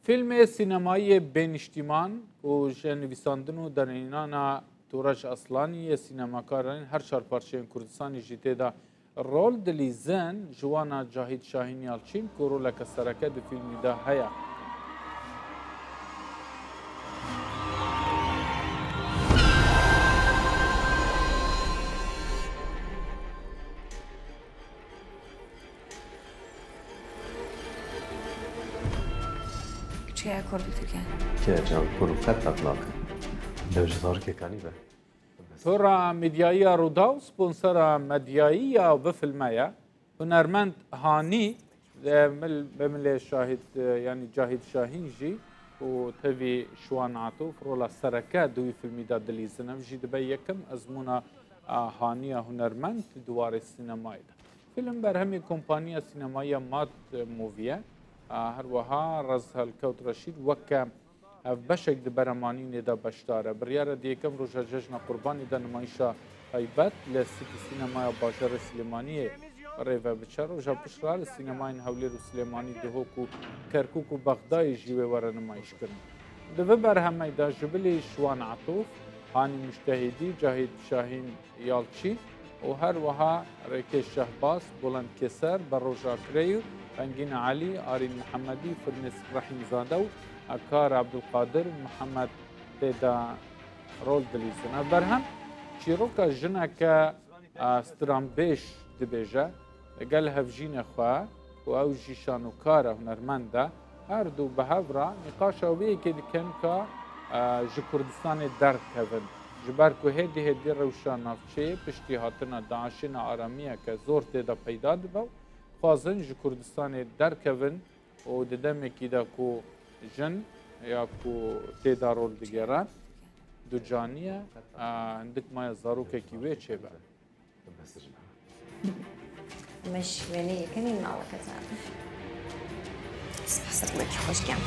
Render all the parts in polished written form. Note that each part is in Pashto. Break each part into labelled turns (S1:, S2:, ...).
S1: فیلم سینمایی بینشتیمان و نویساندن و درینانا تورج اصلانی سینماکاران هر چهار پارچه کردستانی جیته دا رول دلیزن جوانا جاهید شاهین یالچین که رولک سرکه دو فیلمی دا هیا.
S2: چه کردی تو که؟
S3: که جان پروفت اطلاق دوجدار که کنی به
S1: تورا مدیایی رودا و سپونسر مدیایی و فیلمه هنرمند هانی بمل شاهد يعني جاهد شاهين جي وتبي شوان عطوف رولا سركا دوي فيلمي دا دليزنا جي دبي يكم ازمونا هانية هنرمند دوار السينمائي فيلم برهمي كومبانيا سينمائية مات موفيا هروها رزها الكوت رشيد وكا بشك دبرماني ندا بشتاره بريارة ديكم روجا ججنا قرباني دا نمايشا هيبت لسيتي سينمائي باشار سليمانية ريفا بچر و جا پشرال سینماین هولیر و سلیمانی دهوک و کرکوک و بغدای جیوه ورا نمایش کرن. دوه برهمه دا جبلی شوان عطوف، هانی مجتهدی جاهید شاهین یالچی و هر وها ریکش شهباس، بلند کسر، بروجا کریو، بنگین علی، آرین محمدی، فرنس رحیم زاده و اکار عبدالقادر محمد تیدا رول دلیزن. برهم چیروکا جنکا سترامبیش دبیجه قال هفجين خواه و او جيشان و كاره هنرمنده هر دو بهورا نقاش اوی که دکن که جی کردستان درک هفن جبر که هدی روشان نفچه پشتی هاتنا داعشین آرامیه که زور تیدا پیدا دبو خوازن جی کردستان درک هفن و ددمه که دا که جن یا که تیدا رول دگیرن دو جانیه هندک مای زاروکه کیوه چه با
S2: مش ويني كني من الله كذاب حسيت لك خوش كم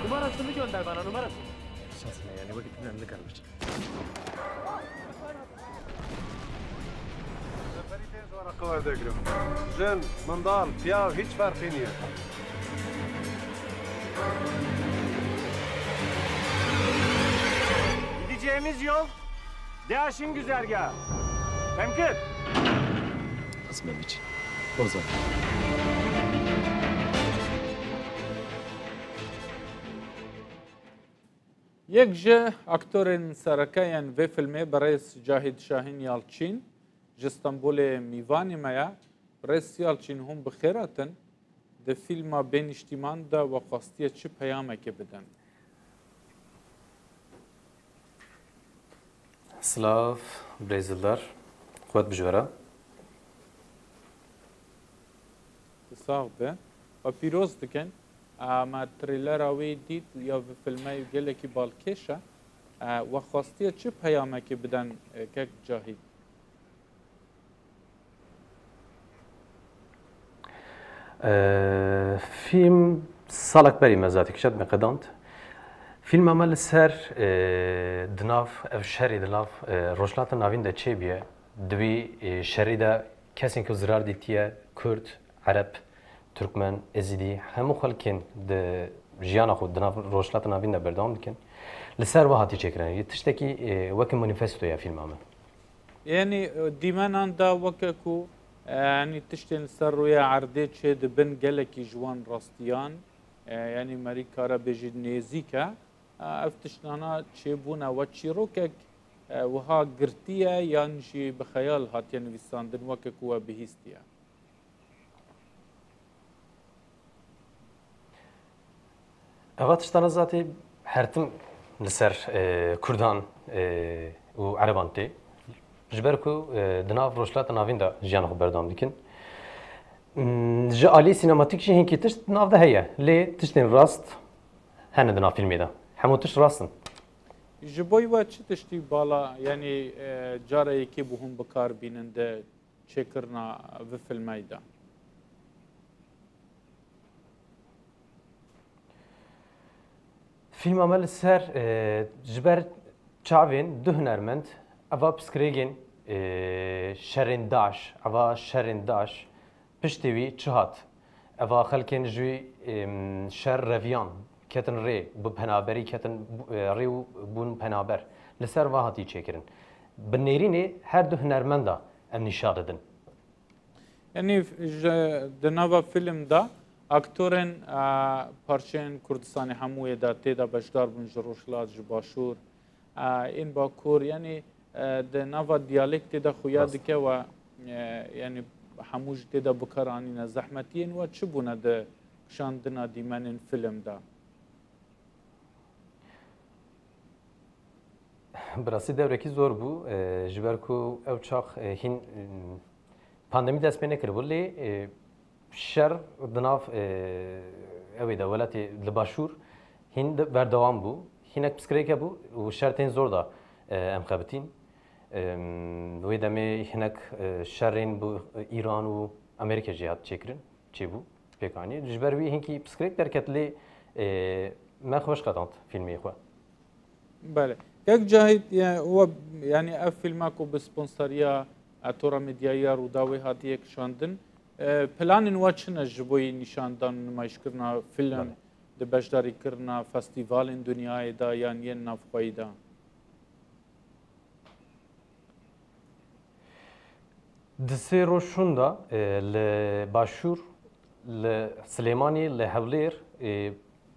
S4: numara şunu gönder bana numara.
S3: شخصنا يعني وقت من نقربش
S5: فريقين صورة قوة ذكرهم جن منضال فياو هيج فارقينية Gideceğimiz yol DAEŞ'in güzergahı. Temkin.
S3: اسمه بيجي وزن
S1: یک جه اکتورین سرکیان و فیلمه برای جاهید شاهین یالچین جستانبول میوانی مایا برای یالچین هم بخیراتن ده فیلم بین اجتماع دا و قصدیه چه پیامه که بدن
S3: سلاف بريزلدار خوات بجورا
S1: ساغ به و پیروز دکن ما تریلر اوی دید یا و فیلمه گله کی بالکشه و قصدیه چه پیامه که بدن که جاهید
S3: فيلم صالك بري مزاتي كشد مقدانت فيلم عمل سر دناف اف شري دناف روشلات نافين ده تشيبيه دوي شري ده كسين كو زرار ديتيه كرد عرب تركمان ازيدي همو خلكين ده جيانا خود دناف روشلات نافين ده بردام دكن لسر وهاتي تشكرن تشتكي وك مانيفستو يا فيلم عمل
S1: يعني ديمان دا وككو يعني تشتين سرويا عرديت شد بن جلكي جوان راستيان يعني مريكا بيجي نيزيكا افتشنانا تشيبونا وتشيروكك وها قرتيا يانجي بخيال هاتين ويساندن وككوا بهيستيا
S3: اوات اشتانا ذاتي هرتم لسر كردان وعربانتي جبركو دناف روشلات نافين دا جيان خو بردام ديكن جالي سينماتيك شي هيك تشت ناف ده هي لي تشتين راست هنا دنا فيلمي ده همو تش راستن
S1: جبوي و چه تشتي بالا يعني جاره يكي بهم بكار بينند چكرنا و فيلمي ده
S3: فيلم عمل سر جبر چاوين دو هنرمند اوا بسكريجين şerên daş, eva şerên daş piştî wî çi hat? Eva xelkên jî şer reviyan ketin rê bi penaberî ketin rê û bûn penaber li ser va hatî çêkirin. Bi nêrînê her du hunermenda em nîşan didin.
S1: Yani di nava film da aktorên parçeyên Kurdistanê hemûyê de têda beşdar bûn ji Rojhilat, ji Başûr, ên Bakur yani di nava diyalektê de xuya dike we yani hemû ji têda bikar anîne zehmetiyên we çi bûne di kişandina dîmenên film da?
S3: Birasî devrekî zor bû ji ber ku ew çax hîn pandemî dest pê nekiribû lê şer di nav evê de welatê li Başûr hîn berdewam bû. Hînek piskirêk hebû û şer tên zor da em xebitîn. Wê demê hinek şerên bu İran û Amerîka jî hat çêkirin çêbû pêkanî. Ji ber wî hinkî piskirêk derket lê me xweş qedand filmê xwe.
S1: Bele. Yek Cahit yani ev filma ku bi sponsoriya atora medyaya Rûdawê hatiye kişandin. Planên we çi ne ji bo nîşandan nûmayişkirina film di beşdarîkirina festîvalên dunyayê da yan yên navxweyî da?
S3: Di sê roj şûn da li Başûr, li Silêmanî, li Hewlêr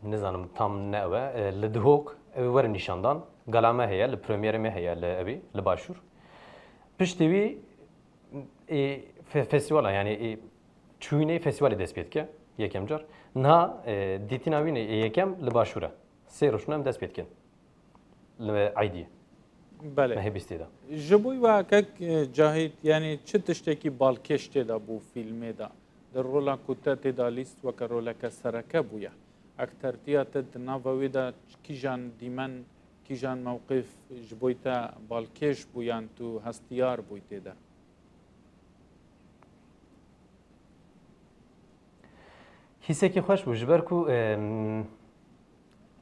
S3: nizanim tam ne ew e li Dihok ew werin nîşandan. Gala me heye li premierê me heye li evê li Başûr. Piştî wî festîvala yani çûyînê festîvalê dest pê dike yekem car. Niha dîtîna wî yekem li Başûr e. Sê roj em dest pê dikin li Eydî.
S1: Bele.
S3: Me hêbîstê da.
S1: Ji bo we kek Cahit yani çi tiştekî balkêş tê da bû filmê da? Di rola ku te têda lîst weke roleke sereke bûye. Ektertiya te di nava wê de kîjan dîmen kîjan mewqif ji bo te balkêş bûyan tu hestiyar bûyî tê de?
S3: Hîsekî xweş bû ji ber ku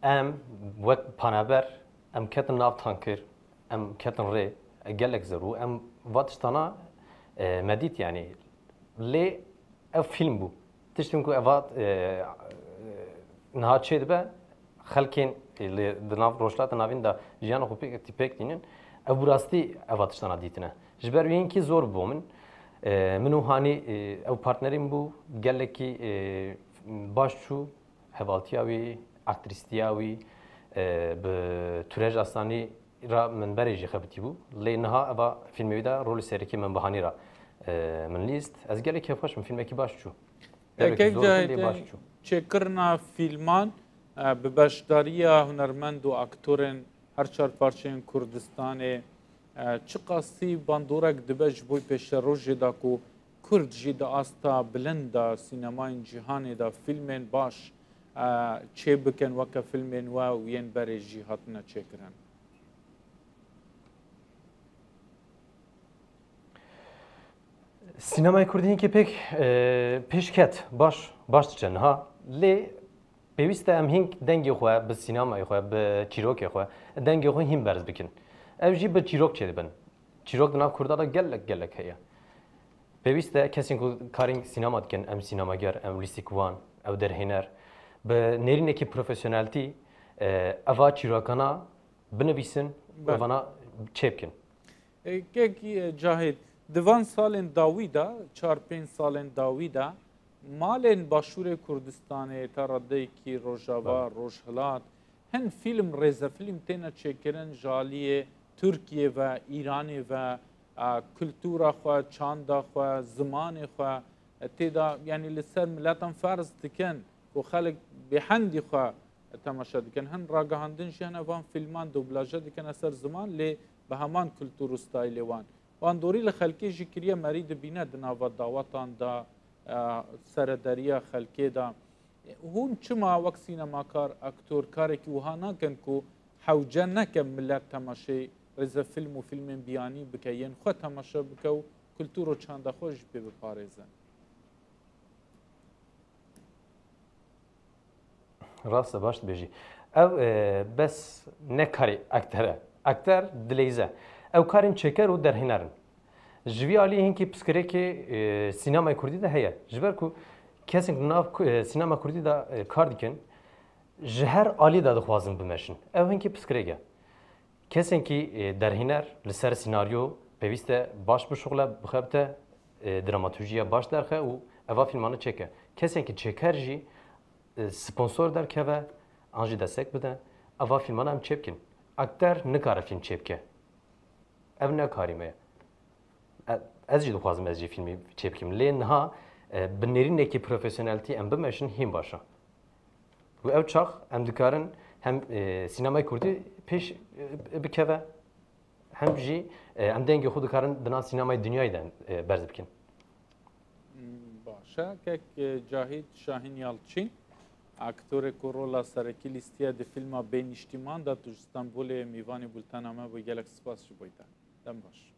S3: em wek panaber em ketin nav tankir em ketin rê gelek zerû em va tiştana medît yani lê ev film bû tiştên ku eva niha çê dibe xelkên di nav rojhilata navîn da jiyana xwe pêk dînin ev bi rastî eva tiştana dîtine ji ber wî hinkî zor bû min min û hanî ew partnerîm bû gelekî baş çû hevaltiya wî aktrîstiya wî bi Turej Aslanî را من برای جی خبتی بود لی نها ابا فیلمی دا رولی سری که من بهانی را من لیست از گلی که خوش من فیلمی که باش چو
S1: که جای چکرنا فیلمان به بشداریه هنرمند و اکتورن هر چهار پارچه کردستان چه قصدی باندورک دبج بوی پیش روز دا کو کرد جی دا آستا بلند دا سینمای جهان دا فیلمین باش چه بکن وکا فیلمین و وین برای جی هاتنا چکرن
S3: سینمای کردی که پیشکت باش چن ها لی پیوسته ام هینگ دنگی خو به سینمای خو به چیروک خو دنگی خو هم برز بکن اوجی به چیروک چه بن چیروک دنا کردا da gelek هيا پیوسته کسی کو کارین سینما دکن ام سینماگر ام لیسیکوان او درهنر به نرینه کی پروفسیونالتی اوا چیروکانا بنویسن وانا چپکن
S1: کی جاهد Divan salên dawî da, 4-5 salên dawî da, malên Başûrê Kurdistanê, Taradeyekî, Rojava, Rojhilat, hin film rêzefilm têne çêkirin jaliyê Tirkiye ve İranê ve kultura xwe, çanda xwe, zimanê xwe têda yani li ser miletan ferz dikin ku xelek bêhendî xwe temaşa dikin. Hin ragihandin jî hin evan filman dublaje dikin eser ziman lê bi heman kultur û stayîlê wan. واندوری لخلکی جکریه مرید بینه دناو دعوتان دا سردریه خلکی دا هون چما وقت سینماکار اکتور کاری که وها نکن که حوجه نکن ملت تماشای رزا فیلم و فیلم بیانی بکه ین خود تماشا بکه و کلتور و چانده خوش بی بپارزن
S3: راست باشت بیجی او بس نکاری اکتره اکتر دلیزه او کارین چکر و درهنرن جوی علی هنگی پسکره که سینمای کردی ده هیا جبر کو کسی که ناف سینما کردی ده کار دیکن جهر علی ده دخوازم بمشن او هنگی پسکره گه کسی که در هنر لسر سیناریو پیوسته باش بشغله بخبته دراماتورجیا باش درخه و اوا فیلمانه چکه کسی که چکر جی سپانسور در که و آنجی دستک بده اوا فیلمانه هم چپکن اکتر نکاره فیلم چپکه او نکاریمه از جدو خوازم از جی فیلمی چپکیم لین ها بنرینه که پروفیسیونالتی ام بمشن هیم باشه و او چاق ام دکارن هم سینمای کردی پیش بکوه هم جی ام دنگی خود دکارن دنا سینمای دنیای دن برز بکن
S1: باشه که جاهید شاهین یالچین اکتور کورولا سرکی لیستیه ده فیلم بین اجتماع دا تو استانبول میوانی بولتنامه و گلک سپاس شو بایده دم باش